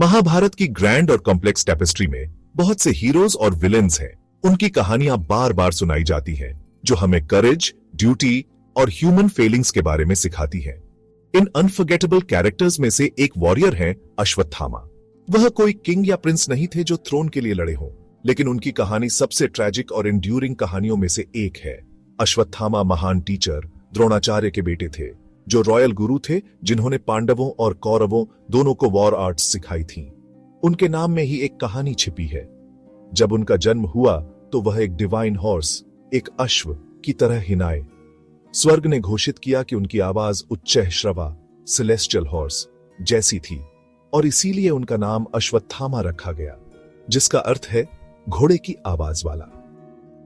महाभारत की ग्रैंड और complex tapestry में बहुत से हीरोज और विलेन्स हैं। उनकी कहानियां बार बार सुनाई जाती हैं, जो हमें करेज, ड्यूटी और ह्यूमन फीलिंग्स के बारे में सिखाती हैं। इन अनफॉरगेटेबल कैरेक्टर्स में से एक वॉरियर है अश्वत्थामा। वह कोई किंग या प्रिंस नहीं थे जो थ्रोन के लिए लड़े हों, लेकिन उनकी कहानी सबसे ट्रैजिक और एंड्यूरिंग कहानियों में से एक है। अश्वत्थामा महान टीचर द्रोणाचार्य के बेटे थे, जो रॉयल गुरु थे जिन्होंने पांडवों और कौरवों दोनों को वॉर आर्ट्स सिखाई थी। उनके नाम में ही एक कहानी छिपी है। जब उनका जन्म हुआ तो वह एक डिवाइन हॉर्स, एक अश्व की तरह हिनाए। स्वर्ग ने घोषित किया कि उनकी आवाज उच्च श्रवा, सेलेस्टियल हॉर्स जैसी थी, और इसीलिए उनका नाम अश्वत्थामा रखा गया, जिसका अर्थ है घोड़े की आवाज वाला।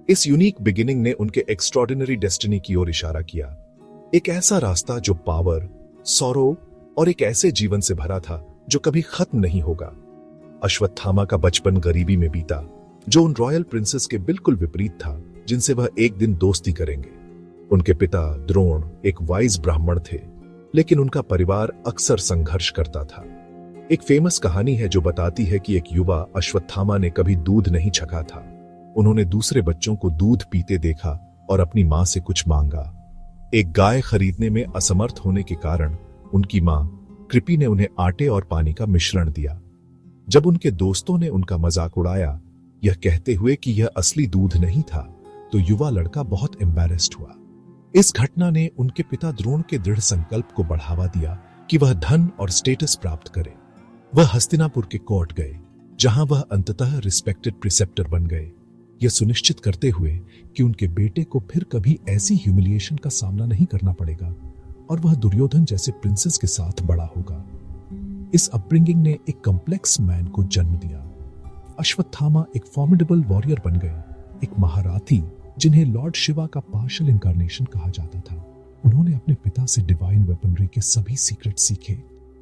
इस यूनिक बिगिनिंग ने उनके एक्स्ट्रॉर्डिनरी डेस्टिनी की ओर इशारा किया, एक ऐसा रास्ता जो पावर, सौरो और एक ऐसे जीवन से भरा था जो कभी खत्म नहीं होगा। अश्वत्थामा का बचपन गरीबी में बीता, जो उन रॉयल प्रिंसेस के बिल्कुल विपरीत था जिनसे वह एक दिन दोस्ती करेंगे। उनके पिता द्रोण एक वाइज ब्राह्मण थे, लेकिन उनका परिवार अक्सर संघर्ष करता था। एक फेमस कहानी है जो बताती है कि एक युवा अश्वत्थामा ने कभी दूध नहीं छका था। उन्होंने दूसरे बच्चों को दूध पीते देखा और अपनी मां से कुछ मांगा। एक गाय खरीदने में असमर्थ होने के कारण उनकी मां कृपी ने उन्हें आटे और पानी का मिश्रण दिया। जब उनके दोस्तों ने उनका मजाक उड़ाया, यह कहते हुए कि यह असली दूध नहीं था, तो युवा लड़का बहुत एम्बैरेस्ड हुआ। इस घटना ने उनके पिता द्रोण के दृढ़ संकल्प को बढ़ावा दिया कि वह धन और स्टेटस प्राप्त करे। वह हस्तिनापुर के कोर्ट गए, जहां वह अंततः रिस्पेक्टेड प्रिसेप्टर बन गए, यह सुनिश्चित करते हुए कि उनके बेटे को फिर कभी ऐसी ह्यूमिलिएशन का सामना नहीं करना पड़ेगा और वह दुर्योधन जैसे प्रिंसेस के साथ बड़ा होगा। इस अपब्रिंगिंग ने एक कॉम्प्लेक्स मैन को जन्म दिया। अश्वत्थामा एक फॉर्मिडेबल वॉरियर बन गए, एक महारथी जिन्हें लॉर्ड शिवा का पार्शियल इनकारनेशन कहा जाता था। उन्होंने अपने पिता से डिवाइन वेपनरी के सभी सीक्रेट सीखे,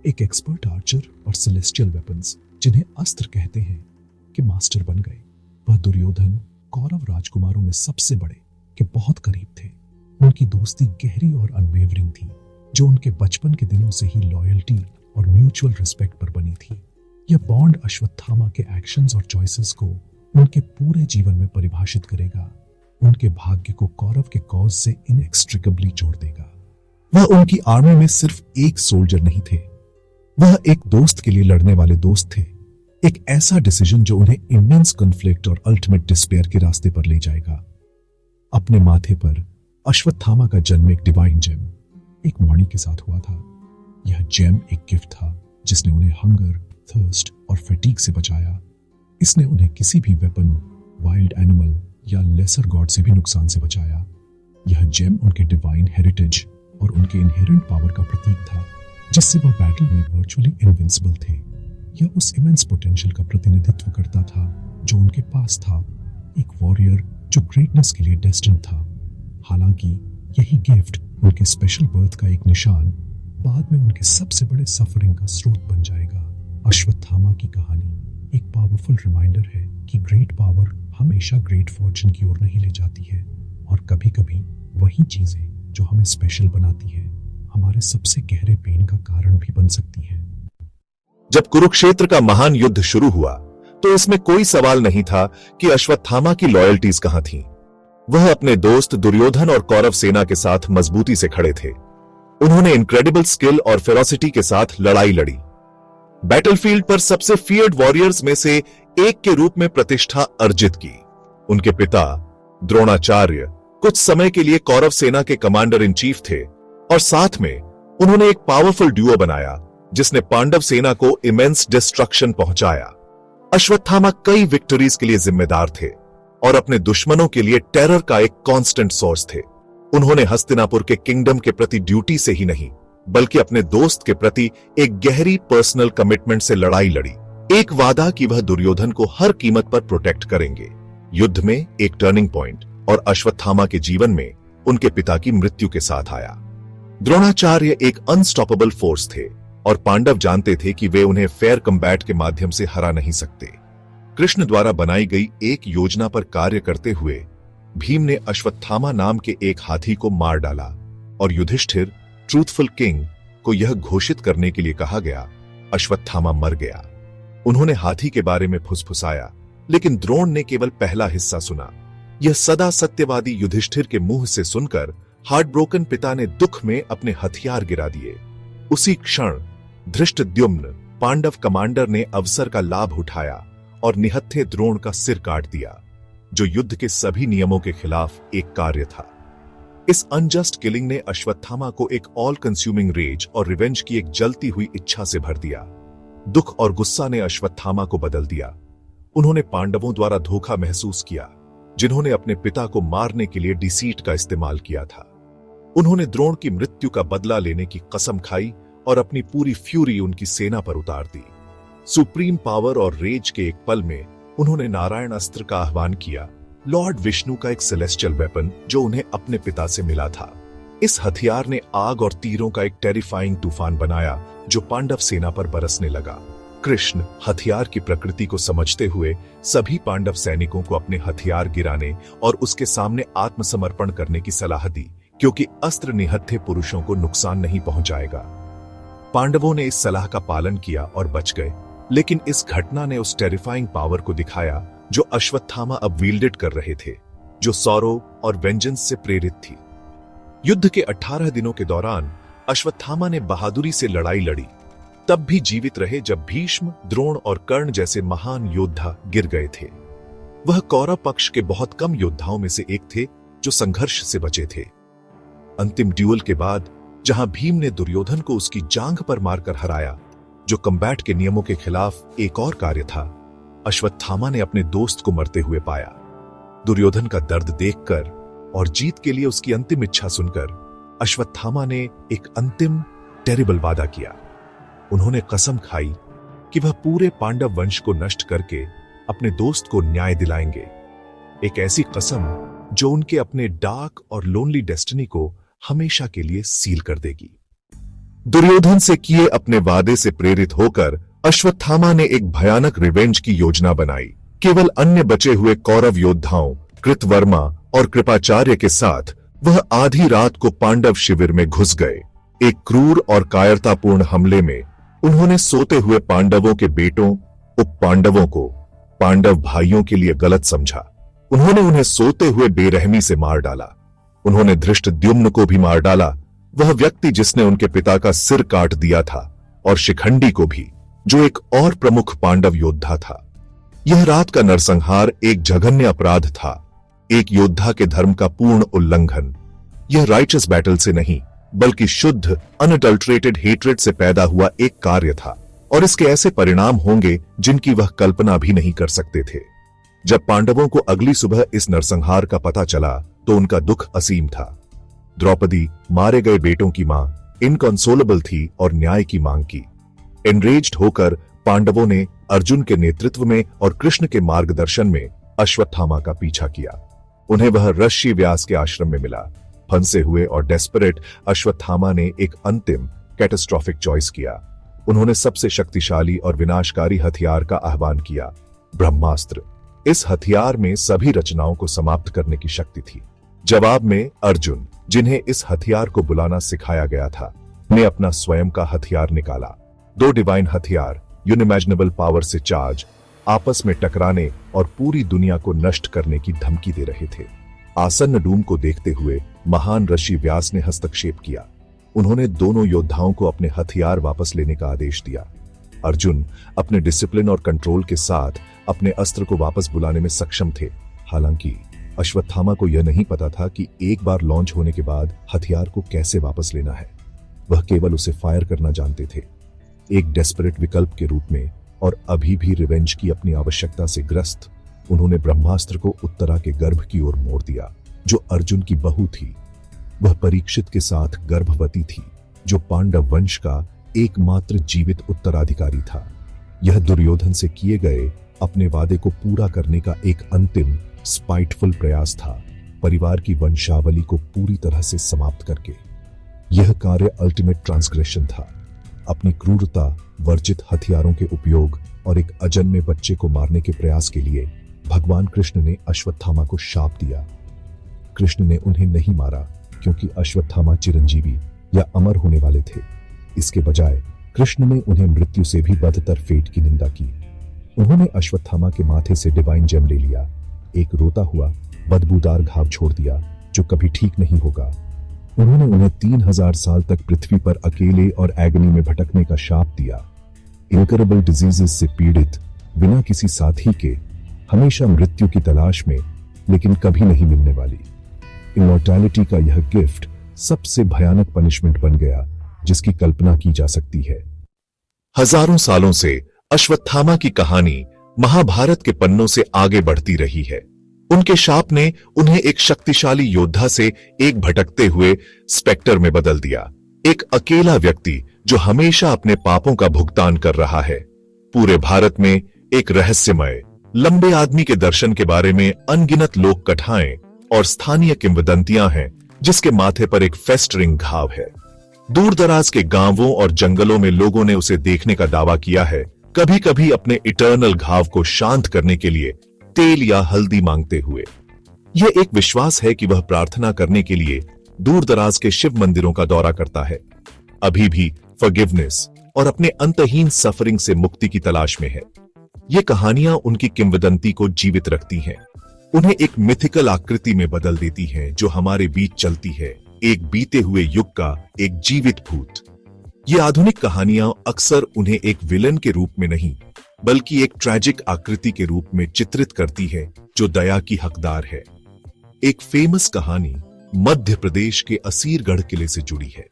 एक एक्सपर्ट आर्चर और सेलेस्टियल वेपन्स जिन्हें अस्त्र कहते हैं कि मास्टर बन गए। वह दुर्योधन कौरव राजकुमारों में सबसे बड़े के बहुत करीब थे। उनकी दोस्ती गहरी और अनवेवरिंग थी, जो उनके बचपन के दिनों से ही लॉयल्टी और म्यूचुअल रिस्पेक्ट पर बनी थी। यह बॉन्ड अश्वत्थामा के एक्शंस और चॉइसेस को उनके पूरे जीवन में परिभाषित करेगा, उनके भाग्य को कौरव के कॉज से इनएक्सट्रिकेबली जोड़ देगा। वह उनकी आर्मी में सिर्फ एक सोल्जर नहीं थे, वह एक दोस्त के लिए लड़ने वाले दोस्त थे। एक ऐसा डिसीजन जो उन्हें इमेंस कॉन्फ्लिक्ट और अल्टीमेट डिस्पेयर के रास्ते पर ले जाएगा। अपने माथे पर अश्वत्थामा का जन्म एक डिवाइन जेम, एक मणि के साथ हुआ था। यह जेम एक गिफ्ट था जिसने उन्हें हंगर, थर्स्ट और फैटीग से बचाया। इसने उन्हें किसी भी वेपन, वाइल्ड एनिमल या लेसर गॉड से भी नुकसान से बचाया। यह जेम उनके डिवाइन हेरिटेज और उनके इनहेरेंट पावर का प्रतीक था, जिससे वह बैटल में वर्चुअली इनविंसिबल थे। यह उस इमेंस पोटेंशियल का प्रतिनिधित्व करता था जो उनके पास था, एक वॉरियर जो ग्रेटनेस के लिए डेस्टिन्ड था। हालांकि यही गिफ्ट उनके स्पेशल बर्थ का एक निशान बाद में उनके सबसे बड़े सफरिंग का स्रोत बन जाएगा। अश्वत्थामा की कहानी एक पावरफुल रिमाइंडर है कि ग्रेट पावर हमेशा ग्रेट फॉर्चून की ओर नहीं ले जाती है, और कभी-कभी वही चीजें जो हमें स्पेशल बनाती है हमारे सबसे गहरे पेन का कारण भी बन सकती है। जब कुरुक्षेत्र का महान युद्ध शुरू हुआ तो इसमें कोई सवाल नहीं था कि अश्वत्थामा की लॉयल्टीज कहां थीं। वह अपने दोस्त दुर्योधन और कौरव सेना के साथ मजबूती से खड़े थे। उन्होंने इनक्रेडिबल स्किल और फेरोसिटी के साथ लड़ाई लड़ी, बैटलफील्ड पर सबसे फियर्ड वॉरियर्स में से एक के रूप में प्रतिष्ठा अर्जित की। उनके पिता द्रोणाचार्य कुछ समय के लिए कौरव सेना के कमांडर इन चीफ थे, और साथ में उन्होंने एक पावरफुल ड्यूओ बनाया जिसने पांडव सेना को इमेंस डिस्ट्रक्शन पहुंचाया। अश्वत्थामा कई विक्टरीज के लिए जिम्मेदार थे और अपने दुश्मनों के लिए टेरर का एक कांस्टेंट सोर्स थे। उन्होंने हस्तिनापुर के किंगडम के प्रति ड्यूटी से ही नहीं, बल्कि अपने दोस्त के प्रति एक गहरी पर्सनल कमिटमेंट से लड़ाई लड़ी। एक वादा कि वह दुर्योधन को हर कीमत पर प्रोटेक्ट करेंगे। युद्ध में एक टर्निंग पॉइंट और अश्वत्थामा के जीवन में उनके पिता की मृत्यु के साथ आया। द्रोणाचार्य एक अनस्टॉपेबल फोर्स थे और पांडव जानते थे कि वे उन्हें फेयर कम्बैट के माध्यम से हरा नहीं सकते। कृष्ण द्वारा बनाई गई एक योजना पर कार्य करते हुए भीम ने अश्वत्थामा नाम के एक हाथी को मार डाला और युधिष्ठिर, ट्रूथफुल किंग, को यह घोषित करने के लिए कहा गया, अश्वत्थामा मर गया। उन्होंने हाथी के बारे में फुसफुसाया, लेकिन द्रोण ने केवल पहला हिस्सा सुना। यह सदा सत्यवादी युधिष्ठिर के मुंह से सुनकर हार्ट ब्रोकन पिता ने दुख में अपने हथियार गिरा दिए। उसी क्षण धृष्टद्युम्न पांडव कमांडर ने अवसर का लाभ उठाया और निहत्थे द्रोण का सिर काट दिया, जो युद्ध के सभी नियमों के खिलाफ एक कार्य था। इस अनजस्ट किलिंग ने अश्वत्थामा को एक ऑल कंज्यूमिंग रेज और रिवेंज की एक जलती हुई इच्छा से भर दिया। दुख और गुस्सा ने अश्वत्थामा को बदल दिया। उन्होंने पांडवों द्वारा धोखा महसूस किया, जिन्होंने अपने पिता को मारने के लिए डिसीट का इस्तेमाल किया था। उन्होंने द्रोण की मृत्यु का बदला लेने की कसम खाई और अपनी पूरी फ्यूरी उनकी सेना पर उतार दी। सुप्रीम पावर और रेज के एक पल में उन्होंने नारायण अस्त्र का आह्वान किया, लॉर्ड विष्णु का एक सेलेस्टियल वेपन जो उन्हें अपने पिता से मिला था। इस हथियार ने आग और तीरों का एक टेरिफाइंग तूफान बनाया जो पांडव सेना पर बरसने लगा। कृष्ण हथियार की प्रकृति को समझते हुए सभी पांडव सैनिकों को अपने हथियार गिराने और उसके सामने आत्मसमर्पण करने की सलाह दी, क्योंकि अस्त्र निहत्थे पुरुषों को नुकसान नहीं पहुंचाएगा। पांडवों ने इस सलाह का पालन किया और बच गए, लेकिन इस घटना ने उस टेरिफाइंग पावर को दिखाया जो अश्वत्थामा अब वील्डेड कर रहे थे, जो सौरव और वेंजेंस से प्रेरित थी। युद्ध के 18 दिनों के दौरान अश्वत्थामा ने बहादुरी से लड़ाई लड़ी, तब भी जीवित रहे जब भीष्म, द्रोण और कर्ण जैसे महान योद्धा गिर गए थे। वह कौरव पक्ष के बहुत कम योद्धाओं में से एक थे जो संघर्ष से बचे थे। अंतिम ड्यूल के बाद जहां भीम ने दुर्योधन को उसकी जांघ पर मारकर हराया, जो कम्बैट के नियमों के खिलाफ एक और कार्य था, अश्वत्थामा ने अपने दोस्त को मरते हुए पाया। दुर्योधन का दर्द देखकर और जीत के लिए उसकी अंतिम इच्छा सुनकर अश्वत्थामा ने एक अंतिम टेरिबल वादा किया। उन्होंने कसम खाई कि वह पूरे पांडव वंश को नष्ट करके अपने दोस्त को न्याय दिलाएंगे। एक ऐसी कसम जो उनके अपने डार्क और लोनली डेस्टिनी को हमेशा के लिए सील कर देगी। दुर्योधन से किए अपने वादे से प्रेरित होकर अश्वत्थामा ने एक भयानक रिवेंज की योजना बनाई। केवल अन्य बचे हुए कौरव योद्धाओं कृतवर्मा और कृपाचार्य के साथ वह आधी रात को पांडव शिविर में घुस गए। एक क्रूर और कायरतापूर्ण हमले में उन्होंने सोते हुए पांडवों के बेटों उप पांडवों को पांडव भाइयों के लिए गलत समझा। उन्होंने उन्हें सोते हुए बेरहमी से मार डाला। उन्होंने धृष्टद्युम्न को भी मार डाला, वह व्यक्ति जिसने उनके पिता का सिर काट दिया था, और शिखंडी को भी, जो एक और प्रमुख पांडव योद्धा था। यह रात का नरसंहार एक जघन्य अपराध था, एक योद्धा के धर्म का पूर्ण उल्लंघन। यह राइचस बैटल से नहीं, बल्कि शुद्ध अनअडल्टरेटेड हेट्रेड से पैदा हुआ एक कार्य था, और इसके ऐसे परिणाम होंगे जिनकी वह कल्पना भी नहीं कर सकते थे। जब पांडवों को अगली सुबह इस नरसंहार का पता चला तो उनका दुख असीम था। द्रौपदी मारे गए बेटों की मां इनकंसोलेबल थी और न्याय की मांग की। एनरेज्ड होकर पांडवों ने अर्जुन के नेतृत्व में और कृष्ण के मार्गदर्शन में अश्वत्थामा का पीछा किया। उन्हें वह ऋषि व्यास के आश्रम में मिला। फंसे हुए और डेस्परेट अश्वत्थामा ने एक अंतिम कैटास्ट्रोफिक चॉइस किया। उन्होंने सबसे शक्तिशाली और विनाशकारी हथियार का आह्वान किया, ब्रह्मास्त्र। इस हथियार में सभी रचनाओं को समाप्त करने की शक्ति थी। जवाब में अर्जुन, जिन्हें इस हथियार को बुलाना सिखाया गया था, ने अपना स्वयं का हथियार निकाला। दो डिवाइन हथियार यूनिमैजिनेबल पावर से चार्ज आपस में टकराने और पूरी दुनिया को नष्ट करने की धमकी दे रहे थे। आसन्न डूम को देखते हुए महान ऋषि व्यास ने हस्तक्षेप किया। उन्होंने दोनों योद्धाओं को अपने हथियार वापस लेने का आदेश दिया। अर्जुन अपने डिसिप्लिन और कंट्रोल के साथ अपने अस्त्र को वापस बुलाने में सक्षम थे। हालांकि अश्वत्थामा को यह नहीं पता था कि एक बार लॉन्च होने के बाद हथियार को कैसे वापस लेना है। वह केवल उसे फायर करना जानते थे, एक डेस्परेट विकल्प के रूप में। और अभी भी रिवेंज की अपनी आवश्यकता से ग्रस्त उन्होंने ब्रह्मास्त्र को उत्तरा के गर्भ की ओर मोड़ दिया, जो अर्जुन की बहू थी। वह परीक्षित के साथ गर्भवती थी, जो पांडव वंश का एकमात्र जीवित उत्तराधिकारी था। यह दुर्योधन से किए गए अपने वादे को पूरा करने का एक अंतिम स्पाइटफुल प्रयास था, परिवार की वंशावली को पूरी तरह से समाप्त करके। यह कार्य अल्टीमेट ट्रांसग्रेशन था। अपनी क्रूरता वर्जित हथियारों के उपयोग और एक अजन्मे बच्चे को मारने के प्रयास के लिए भगवान कृष्ण ने अश्वत्थामा को शाप दिया। कृष्ण ने उन्हें नहीं मारा क्योंकि अश्वत्थामा चिरंजीवी या अमर होने वाले थे। इसके बजाय कृष्ण ने उन्हें मृत्यु से भी बदतर फेट की निंदा की। उन्होंने अश्वत्थामा के माथे से डिवाइन जेम ले लिया, एक रोता हुआ बदबूदार घाव छोड़ दिया जो कभी ठीक नहीं होगा। उन्होंने उन्हें 3000 साल तक पृथ्वी पर अकेले और एगनी में भटकने का शाप दिया। इनकरेबल डिजीजेस से पीड़ित, बिना किसी साथी के, हमेशा मृत्यु की तलाश में, लेकिन कभी नहीं मिलने वाली। इमॉर्टैलिटी का यह गिफ्ट सबसे भयानक पनिशमेंट बन गया जिसकी कल्पना की जा सकती है। हजारों सालों से अश्वत्थामा की कहानी महाभारत के पन्नों से आगे बढ़ती रही है। उनके शाप ने उन्हें एक शक्तिशाली योद्धा से एक भटकते हुए स्पेक्टर में बदल दिया, एक अकेला व्यक्ति जो हमेशा अपने पापों का भुगतान कर रहा है। पूरे भारत में एक रहस्यमय लंबे आदमी के दर्शन के बारे में अनगिनत लोक कथाएं और स्थानीय किंवदंतियां हैं जिसके माथे पर एक फेस्टरिंग घाव है। दूर दराज के गांवों और जंगलों में लोगों ने उसे देखने का दावा किया है, कभी कभी अपने इटर्नल घाव को शांत करने के लिए तेल या हल्दी मांगते हुए। यह एक विश्वास है कि वह प्रार्थना करने के लिए दूर दराज के शिव मंदिरों का दौरा करता है, अभी भी फॉरगिवनेस और अपने अंतहीन सफरिंग से मुक्ति की तलाश में है। ये कहानियां उनकी किंवदंती को जीवित रखती हैं, उन्हें एक मिथिकल आकृति में बदल देती हैं जो हमारे बीच चलती है, एक बीते हुए युग का एक जीवित भूत। ये आधुनिक कहानियां अक्सर उन्हें एक विलन के रूप में नहीं, बल्कि एक ट्रैजिक आकृति के रूप में चित्रित करती है जो दया की हकदार है। एक फेमस कहानी मध्य प्रदेश के असीरगढ़ किले से जुड़ी है,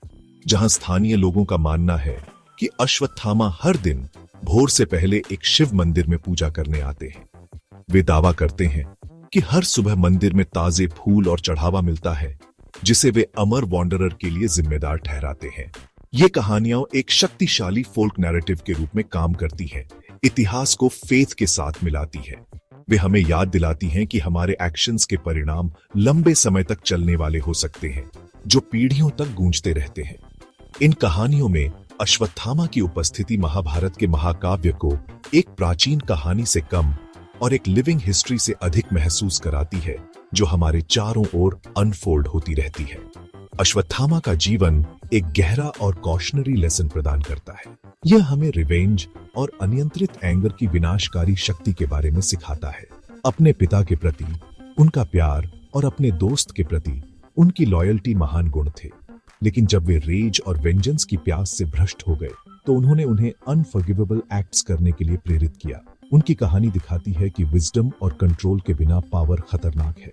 जहां स्थानीय लोगों का मानना है कि अश्वत्थामा हर दिन भोर से पहले एक शिव मंदिर में पूजा करने आते हैं। वे दावा करते हैं कि हर सुबह मंदिर में ताजे फूल और चढ़ावा मिलता है, जिसे वे अमर वॉन्डरर के लिए जिम्मेदार ठहराते हैं। ये कहानियां एक शक्तिशाली फोल्क नैरेटिव के रूप में काम करती हैं, इतिहास को फेथ के साथ मिलाती है। वे हमें याद दिलाती हैं कि हमारे एक्शंस के परिणाम लंबे समय तक चलने वाले हो सकते हैं, जो पीढ़ियों तक गूंजते रहते हैं। इन कहानियों में अश्वत्थामा की उपस्थिति महाभारत के महाकाव्य को एक प्राचीन कहानी से कम और एक लिविंग हिस्ट्री से अधिक महसूस कराती है, जो हमारे चारों ओर अनफोल्ड होती रहती है। अश्वत्थामा का जीवन एक गहरा और कॉशनरी लेसन प्रदान करता है। यह हमें रिवेंज और अनियंत्रित एंगर की विनाशकारी शक्ति के बारे में सिखाता है। अपने पिता के प्रति उनका प्यार और अपने दोस्त के प्रति उनकी लॉयल्टी महान गुण थे, लेकिन जब वे रेज और वेंजेंस की प्यास से भ्रष्ट हो गए तो उन्होंने उन्हें अनफॉरगिवेबल एक्ट्स करने के लिए प्रेरित किया। उनकी कहानी दिखाती है कि विजडम और कंट्रोल के बिना पावर खतरनाक है।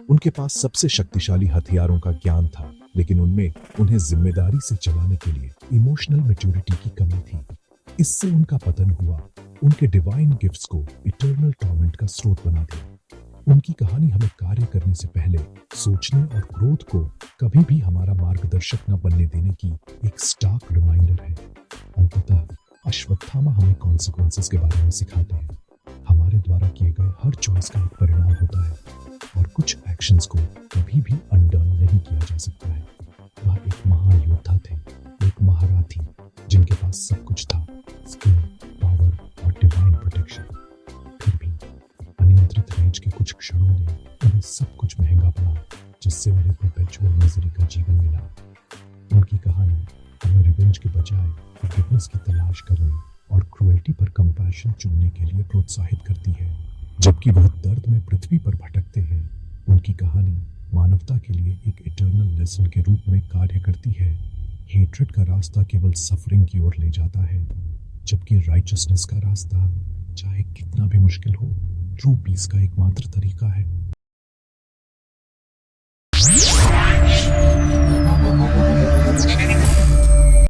उनके पास सबसे शक्तिशाली हथियारों का ज्ञान था, लेकिन उनमें उन्हें जिम्मेदारी से चलाने के लिए इमोशनल मैच्योरिटी की कमी थी। इससे उनका पतन हुआ, उनके डिवाइन गिफ्ट्स को इटर्नल टॉर्मेंट का स्रोत बना दिया। उनकी कहानी हमें कार्य करने से पहले सोचने और क्रोध को कभी भी हमारा मार्गदर्शक न बनने देने की एक स्टार्क रिमाइंडर है। अंततः अश्वत्थामा हमें कॉन्सिक्वेंसेस के बारे में सिखाते हैं। हमारे द्वारा किए गए हर चॉइस का एक परिणाम होता है और कुछ एक्शंस को कभी भी अनडन नहीं किया जा सकता है। वह एक महान योद्धा थे, एक महारथी जिनके पास सब कुछ था, स्किल, पावर और डिवाइन प्रोटेक्शन। फिर भी अनियंत्रित रेज के कुछ क्षणों ने उन्हें सब कुछ महंगा पड़ा, जिससे उन्हें परपेचुअल मिजरी का जीवन मिला। उनकी कहानी हमें रिवेंज के बजाय फॉरगिवनेस की तलाश करने और क्रुएल्टी पर कंपैशन चुनने के लिए प्रोत्साहित करती है। जबकि वह दर्द में पृथ्वी पर भटकते हैं, उनकी कहानी मानवता के लिए एक इटर्नल लेसन के रूप में कार्य करती है। हेट्रेड का रास्ता केवल सफरिंग की ओर ले जाता है, जबकि राइचसनेस का रास्ता, चाहे कितना भी मुश्किल हो, ट्रू पीस का एकमात्र तरीका है।